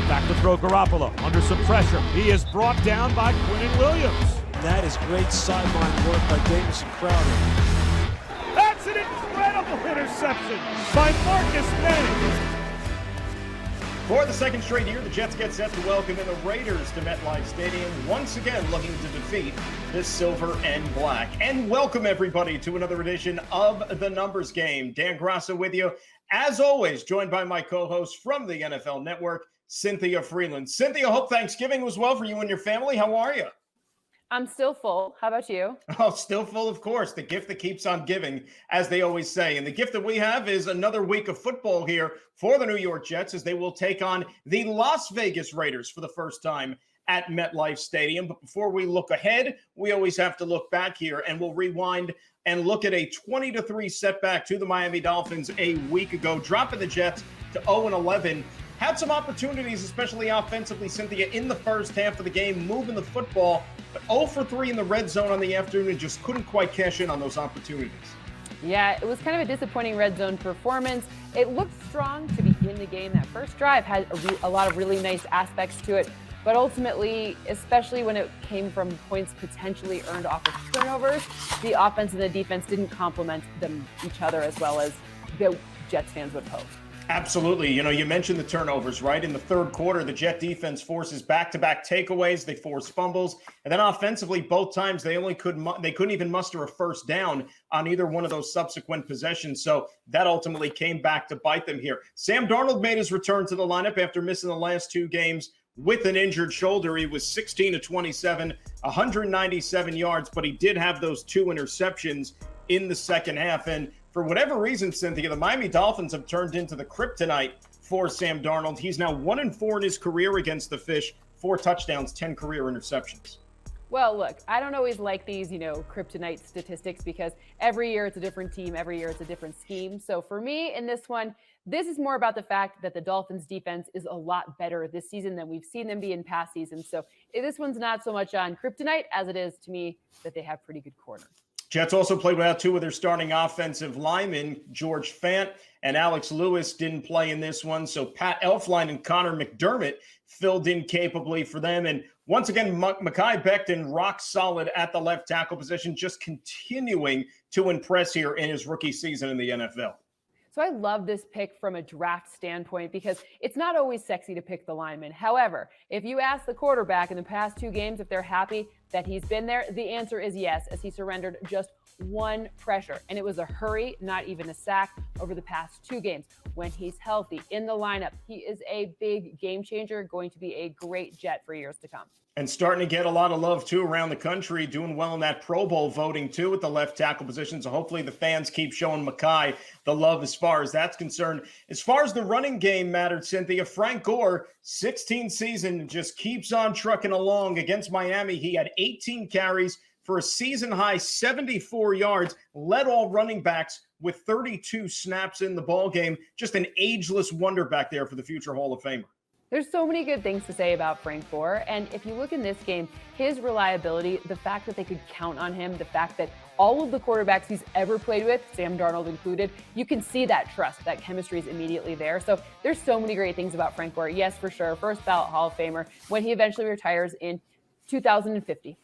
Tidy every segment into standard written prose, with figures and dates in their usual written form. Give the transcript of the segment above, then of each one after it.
Back to throw Garoppolo under some pressure. He is brought down by Quinnen Williams. That is great sideline work by Davis and Crowder. That's an incredible interception by Marcus Manning. For the second straight year, the Jets get set to welcome in the Raiders to MetLife Stadium, once again looking to defeat the Silver and Black. And welcome everybody to another edition of The Numbers Game. Dan Graca with you, as always, joined by my co-host from the NFL Network, Cynthia Frelund. Cynthia, hope Thanksgiving was well for you and your family. How are you? I'm still full. How about you? Oh, still full, of course. The gift that keeps on giving, as they always say. And the gift that we have is another week of football here for the New York Jets as they will take on the Las Vegas Raiders for the first time at MetLife Stadium. But before we look ahead, we always have to look back here, and we'll rewind and look at a 20-3 setback to the Miami Dolphins a week ago, dropping the Jets to 0-11. Had some opportunities, especially offensively, Cynthia, in the first half of the game, moving the football, but 0 for 3 in the red zone on the afternoon and just couldn't quite cash in on those opportunities. Yeah, it was kind of a disappointing red zone performance. It looked strong to begin the game. That first drive had a lot of really nice aspects to it, but ultimately, especially when it came from points potentially earned off of turnovers, the offense and the defense didn't complement each other as well as the Jets fans would hope. Absolutely. You know, you mentioned the turnovers, right? In the third quarter, the Jet defense forces back-to-back takeaways. They force fumbles. And then offensively, both times, they couldn't even muster a first down on either one of those subsequent possessions. So that ultimately came back to bite them here. Sam Darnold made his return to the lineup after missing the last two games with an injured shoulder. He was 16-27, 197 yards, but he did have those two interceptions in the second half. And for whatever reason, Cynthia, the Miami Dolphins have turned into the kryptonite for Sam Darnold. He's now 1-4 in his career against the Fish, 4 touchdowns, 10 career interceptions. Well, look, I don't always like these, kryptonite statistics because every year it's a different team. Every year it's a different scheme. So for me in this one, this is more about the fact that the Dolphins defense is a lot better this season than we've seen them be in past seasons. So this one's not so much on kryptonite as it is to me that they have pretty good corners. Jets also played without two of their starting offensive linemen. George Fant and Alex Lewis didn't play in this one, so Pat Elflein and Connor McDermott filled in capably for them. And once again, Mekhi Becton rock solid at the left tackle position, just continuing to impress here in his rookie season in the NFL. So I love this pick from a draft standpoint because it's not always sexy to pick the lineman. However, if you ask the quarterback in the past 2 games if they're happy that he's been there, the answer is yes, as he surrendered just 1 pressure. And it was a hurry, not even a sack, over the past 2 games. When he's healthy in the lineup, he is a big game changer, going to be a great Jet for years to come. And starting to get a lot of love, too, around the country, doing well in that Pro Bowl voting, too, at the left tackle position. So hopefully the fans keep showing Mekhi the love as far as that's concerned. As far as the running game mattered, Cynthia, Frank Gore, 16th season, just keeps on trucking along against Miami. He had 18 carries for a season-high 74 yards, led all running backs with 32 snaps in the ballgame. Just an ageless wonder back there for the future Hall of Famer. There's so many good things to say about Frank Gore. And if you look in this game, his reliability, the fact that they could count on him, the fact that all of the quarterbacks he's ever played with, Sam Darnold included, you can see that trust, that chemistry is immediately there. So there's so many great things about Frank Gore. Yes, for sure. First ballot Hall of Famer when he eventually retires in 2050.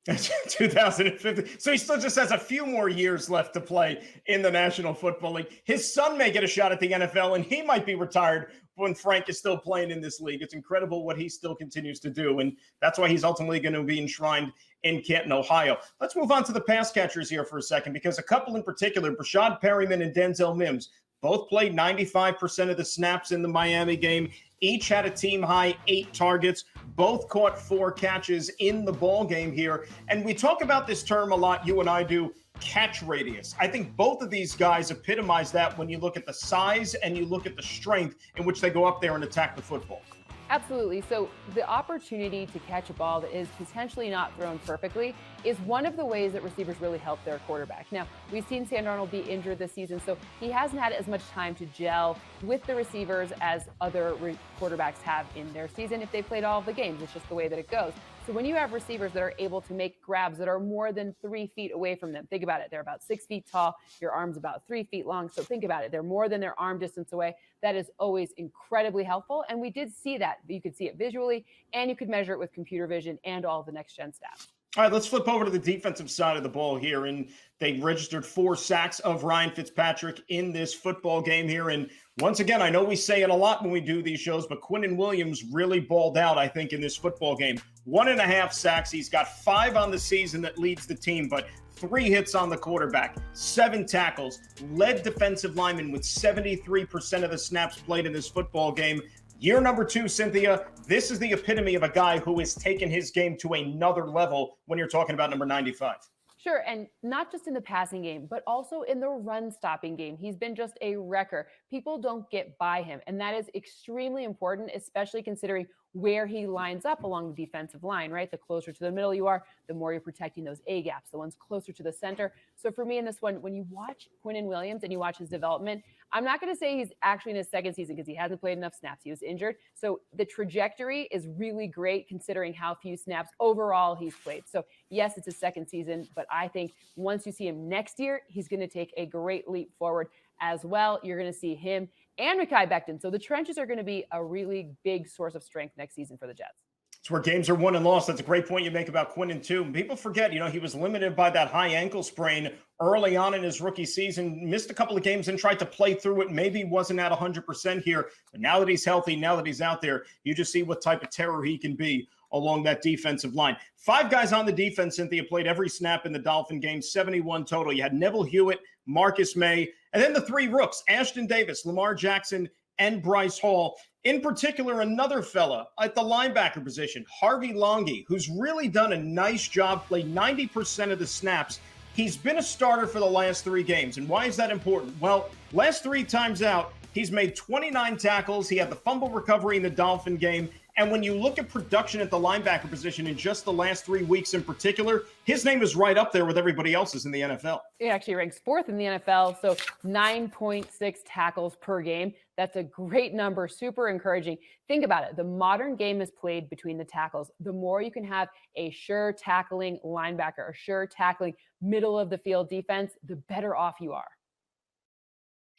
2050. So he still just has a few more years left to play in the National Football League. His son may get a shot at the NFL, and he might be retired when Frank is still playing in this league. It's incredible what he still continues to do, and that's why he's ultimately going to be enshrined in Canton, Ohio. Let's move on to the pass catchers here for a second, because a couple in particular, Brashad Perryman and Denzel Mims, both played 95% of the snaps in the Miami game. Each had a team-high 8 targets. Both caught 4 catches in the ball game here. And we talk about this term a lot, you and I do, catch radius. I think both of these guys epitomize that when you look at the size and you look at the strength in which they go up there and attack the football. Absolutely. So the opportunity to catch a ball that is potentially not thrown perfectly is one of the ways that receivers really help their quarterback. Now, we've seen Sam Darnold be injured this season, so he hasn't had as much time to gel with the receivers as other quarterbacks have in their season if they played all of the games. It's just the way that it goes. So when you have receivers that are able to make grabs that are more than 3 feet away from them, think about it. They're about 6 feet tall. Your arm's about 3 feet long. So think about it. They're more than their arm distance away. That is always incredibly helpful. And we did see that. You could see it visually, and you could measure it with computer vision and all of the next-gen stats. All right, let's flip over to the defensive side of the ball here. And they registered 4 sacks of Ryan Fitzpatrick in this football game here. And once again, I know we say it a lot when we do these shows, but Quinnen Williams really balled out, I think, in this football game. 1.5 sacks. He's got 5 on the season that leads the team, but 3 hits on the quarterback, 7 tackles, led defensive lineman with 73% of the snaps played in this football game. Year number 2, Cynthia, this is the epitome of a guy who has taken his game to another level when you're talking about number 95. Sure, and not just in the passing game, but also in the run-stopping game. He's been just a wrecker. People don't get by him, and that is extremely important, especially considering where he lines up along the defensive line, right? The closer to the middle you are, the more you're protecting those A-gaps, the ones closer to the center. So for me in this one, when you watch Quinnen Williams and you watch his development, I'm not going to say he's actually in his second season because he hasn't played enough snaps. He was injured. So the trajectory is really great considering how few snaps overall he's played. So yes, it's his second season, but I think once you see him next year, he's going to take a great leap forward as well. You're going to see him and Mekhi Becton. So the trenches are going to be a really big source of strength next season for the Jets. It's where games are won and lost. That's a great point you make about Quinnen, too. People forget, he was limited by that high ankle sprain early on in his rookie season, missed a couple of games and tried to play through it. Maybe wasn't at 100% here. But now that he's healthy, now that he's out there, you just see what type of terror he can be along that defensive line. 5 guys on the defense, Cynthia, played every snap in the Dolphin game, 71 total. You had Neville Hewitt, Marcus May, and then the 3 rooks, Ashton Davis, Lamar Jackson, and Bryce Hall. In particular, another fella at the linebacker position, Harvey Longy, who's really done a nice job, played 90% of the snaps. He's been a starter for the last 3 games. And why is that important? Well, last 3 times out, he's made 29 tackles. He had the fumble recovery in the Dolphin game. And when you look at production at the linebacker position in just the last 3 weeks in particular, his name is right up there with everybody else's in the NFL. He actually ranks 4th in the NFL, so 9.6 tackles per game. That's a great number, super encouraging. Think about it. The modern game is played between the tackles. The more you can have a sure tackling linebacker, a sure tackling middle of the field defense, the better off you are.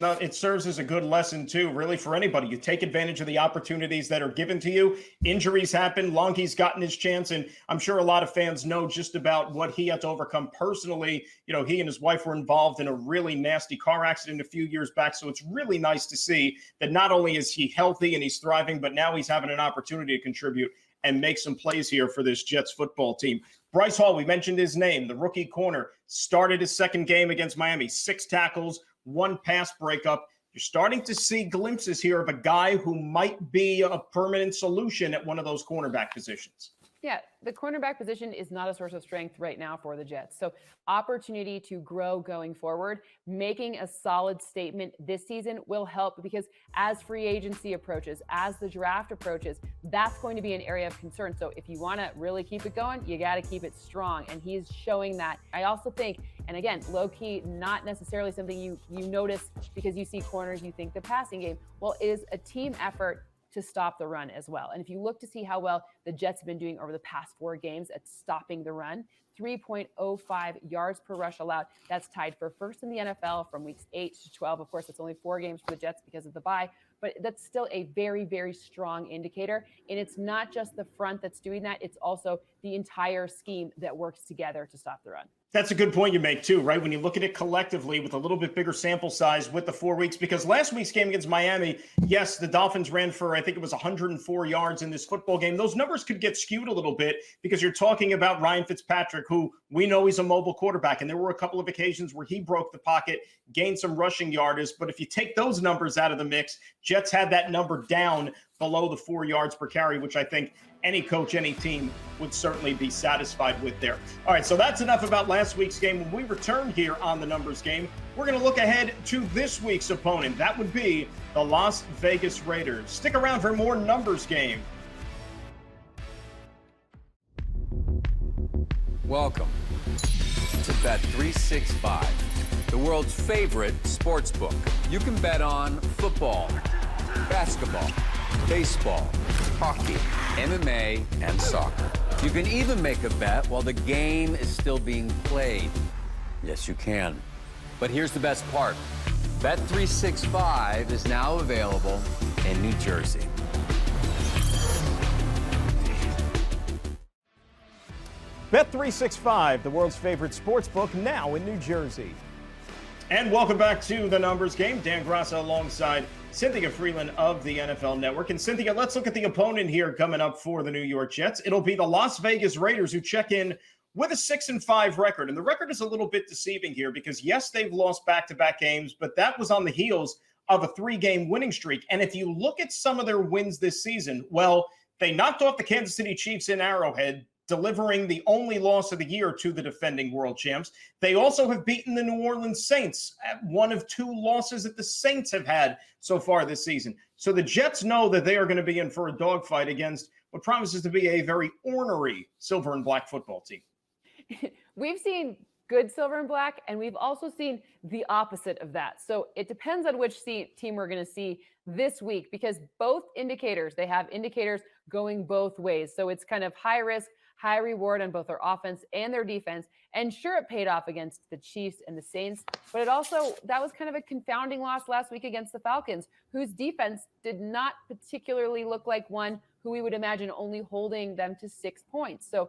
Now, it serves as a good lesson, too, really, for anybody. You take advantage of the opportunities that are given to you. Injuries happen. Longy's gotten his chance, and I'm sure a lot of fans know just about what he had to overcome personally. He and his wife were involved in a really nasty car accident a few years back, so it's really nice to see that not only is he healthy and he's thriving, but now he's having an opportunity to contribute and make some plays here for this Jets football team. Bryce Hall, we mentioned his name, the rookie corner, started his second game against Miami, 6 tackles, 1 pass breakup. You're starting to see glimpses here of a guy who might be a permanent solution at one of those cornerback positions. Yeah, the cornerback position is not a source of strength right now for the Jets. So opportunity to grow going forward, making a solid statement this season will help because as free agency approaches, as the draft approaches, that's going to be an area of concern. So if you want to really keep it going, you got to keep it strong. And he's showing that. I also think, and again, low key, not necessarily something you notice because you see corners, you think the passing game. Well, it is a team effort to stop the run as well. And if you look to see how well the Jets have been doing over the past 4 games at stopping the run, 3.05 yards per rush allowed. That's tied for first in the NFL from weeks 8 to 12. Of course, it's only 4 games for the Jets because of the bye, but that's still a very, very strong indicator. And it's not just the front that's doing that. It's also the entire scheme that works together to stop the run. That's a good point you make, too, right? When you look at it collectively with a little bit bigger sample size with the 4 weeks, because last week's game against Miami, yes, the Dolphins ran for, I think it was 104 yards in this football game. Those numbers could get skewed a little bit because you're talking about Ryan Fitzpatrick, who we know he's a mobile quarterback. And there were a couple of occasions where he broke the pocket, gained some rushing yardage. But if you take those numbers out of the mix, Jets had that number down below the 4 yards per carry, which I think any coach, any team would certainly be satisfied with there. All right, so that's enough about last week's game. When we return here on the Numbers Game, we're going to look ahead to this week's opponent. That would be the Las Vegas Raiders. Stick around for more Numbers Game. Welcome to Bet365, the world's favorite sports book. You can bet on football, basketball, baseball, hockey, MMA, and soccer. You can even make a bet while the game is still being played. Yes, you can. But here's the best part. Bet365 is now available in New Jersey. Bet365, the world's favorite sports book, now in New Jersey. And welcome back to The Numbers Game. Dan Graca alongside Cynthia Frelund of the NFL Network. And Cynthia, let's look at the opponent here coming up for the New York Jets. It'll be the Las Vegas Raiders, who check in with a 6-5 record. And the record is a little bit deceiving here because, yes, they've lost back-to-back games, but that was on the heels of a 3-game winning streak. And if you look at some of their wins this season, well, they knocked off the Kansas City Chiefs in Arrowhead, delivering the only loss of the year to the defending world champs. They also have beaten the New Orleans Saints, one of 2 losses that the Saints have had so far this season. So the Jets know that they are going to be in for a dogfight against what promises to be a very ornery silver and black football team. We've seen good silver and black, and we've also seen the opposite of that. So it depends on which team we're going to see this week, because both indicators, they have indicators going both ways. So it's kind of high risk, high reward on both their offense and their defense. And sure, it paid off against the Chiefs and the Saints, but it also, that was kind of a confounding loss last week against the Falcons, whose defense did not particularly look like one who we would imagine only holding them to 6 points. So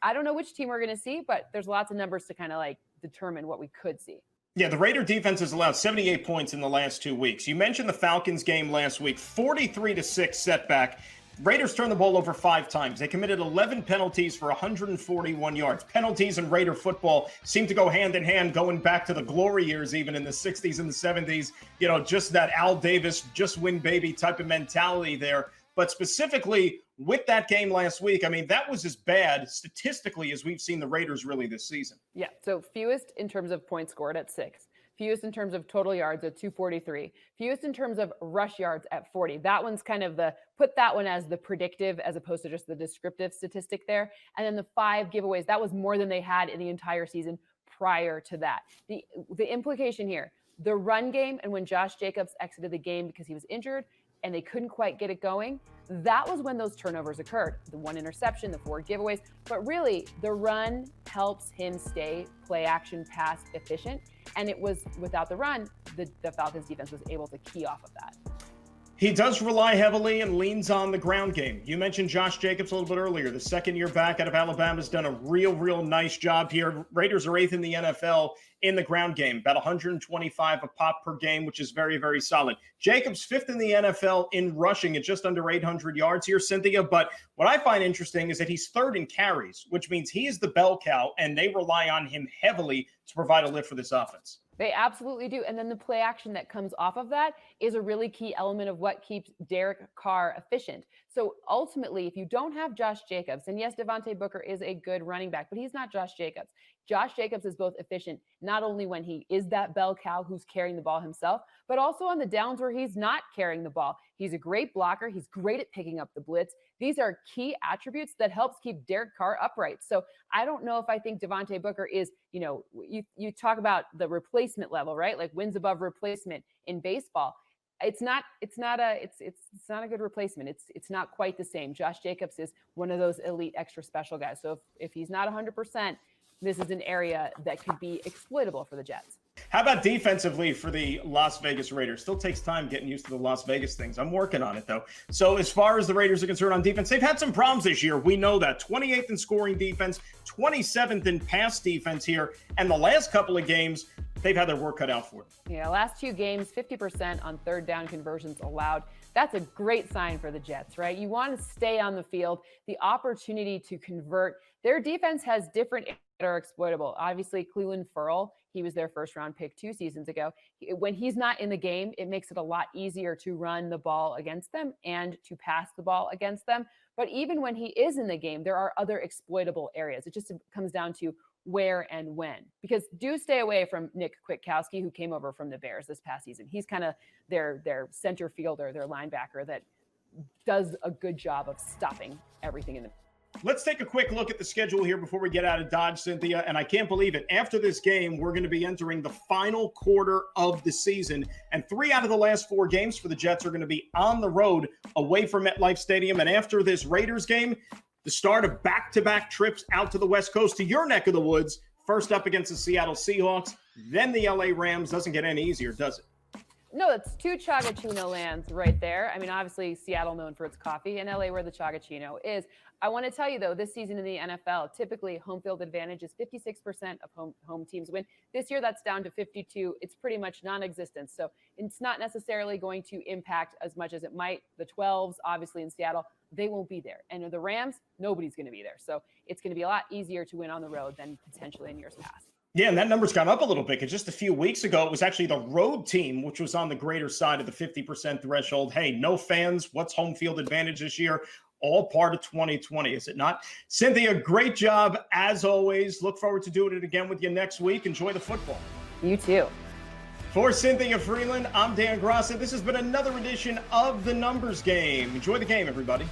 I don't know which team we're going to see, but there's lots of numbers to kind of like determine what we could see. Yeah, the Raider defense has allowed 78 points in the last 2 weeks. You mentioned the Falcons game last week, 43-6 setback. Raiders turned the ball over 5 times. They committed 11 penalties for 141 yards. Penalties and Raider football seem to go hand in hand, going back to the glory years, even in the 60s and the 70s. You know, just that Al Davis, just win baby type of mentality there. But specifically with that game last week, I mean, that was as bad statistically as we've seen the Raiders really this season. Yeah, so fewest in terms of points scored at 6. Fewest in terms of total yards at 243. Fewest in terms of rush yards at 40. That one's kind of put that one as the predictive as opposed to just the descriptive statistic there. And then the 5 giveaways, that was more than they had in the entire season prior to that. The implication here, the run game, and when Josh Jacobs exited the game because he was injured and they couldn't quite get it going, that was when those turnovers occurred. The 1 interception, the 4 giveaways, but really the run helps him stay play action pass efficient. And it was without the run, the Falcons defense was able to key off of that. He does rely heavily and leans on the ground game. You mentioned Josh Jacobs a little bit earlier. The second-year back out of Alabama has done a real nice job here. Raiders are 8th in the NFL in the ground game, about 125 a pop per game, which is very solid. Jacobs 5th in the NFL in rushing at just under 800 yards here, Cynthia. But what I find interesting is that he's 3rd in carries, which means he is the bell cow, and they rely on him heavily to provide a lift for this offense. They absolutely do. And then the play action that comes off of that is a really key element of what keeps Derek Carr efficient. So ultimately, if you don't have Josh Jacobs, and yes, Devontae Booker is a good running back, but he's not Josh Jacobs. Josh Jacobs is both efficient, not only when he is that bell cow who's carrying the ball himself, but also on the downs where he's not carrying the ball. He's a great blocker. He's great at picking up the blitz. These are key attributes that helps keep Derek Carr upright. So I don't know if I think Devontae Booker is, you talk about the replacement level, right? Like wins above replacement in baseball. It's not a good replacement. It's not quite the same. Josh Jacobs is one of those elite extra special guys. So if he's not 100%, this is an area that could be exploitable for the Jets. How about defensively for the Las Vegas Raiders? Still takes time getting used to the Las Vegas things. I'm working on it, though. So as far as the Raiders are concerned on defense, they've had some problems this year. We know that. 28th in scoring defense, 27th in pass defense here. And the last couple of games, they've had their work cut out for them. Yeah, last 2 games, 50% on 3rd down conversions allowed. That's a great sign for the Jets, right? You want to stay on the field, the opportunity to convert. Their defense has different areas that are exploitable. Obviously, Cleveland Ferrell, he was their 1st-round pick 2 seasons ago. When he's not in the game, it makes it a lot easier to run the ball against them and to pass the ball against them. But even when he is in the game, there are other exploitable areas. It just comes down to where and when. Because do stay away from Nick Kwiatkowski, who came over from the Bears this past season. He's kind of their center fielder, their linebacker that does a good job of stopping everything in the. Let's take a quick look at the schedule here before we get out of Dodge, Cynthia. And I can't believe it. After this game, we're going to be entering the final quarter of the season. And 3 out of the last 4 games for the Jets are going to be on the road away from MetLife Stadium. And after this Raiders game, the start of back-to-back trips out to the West Coast to your neck of the woods. First up against the Seattle Seahawks, then the LA Rams. Doesn't get any easier, does it? No, it's two Chagachino lands right there. I mean, obviously, Seattle known for its coffee, and LA where the Chagachino is. I want to tell you, though, this season in the NFL, typically home field advantage is 56% of home teams win. This year, that's down to 52. It's pretty much non-existent. So it's not necessarily going to impact as much as it might. The 12s, obviously, in Seattle, they won't be there. And the Rams, nobody's going to be there. So it's going to be a lot easier to win on the road than potentially in years past. Yeah, and that number's gone up a little bit because just a few weeks ago, it was actually the road team, which was on the greater side of the 50% threshold. Hey, no fans. What's home field advantage this year? All part of 2020, is it not? Cynthia, great job as always. Look forward to doing it again with you next week. Enjoy the football. You too. For Cynthia Frelund, I'm Dan Graca. This has been another edition of The Numbers Game. Enjoy the game, everybody.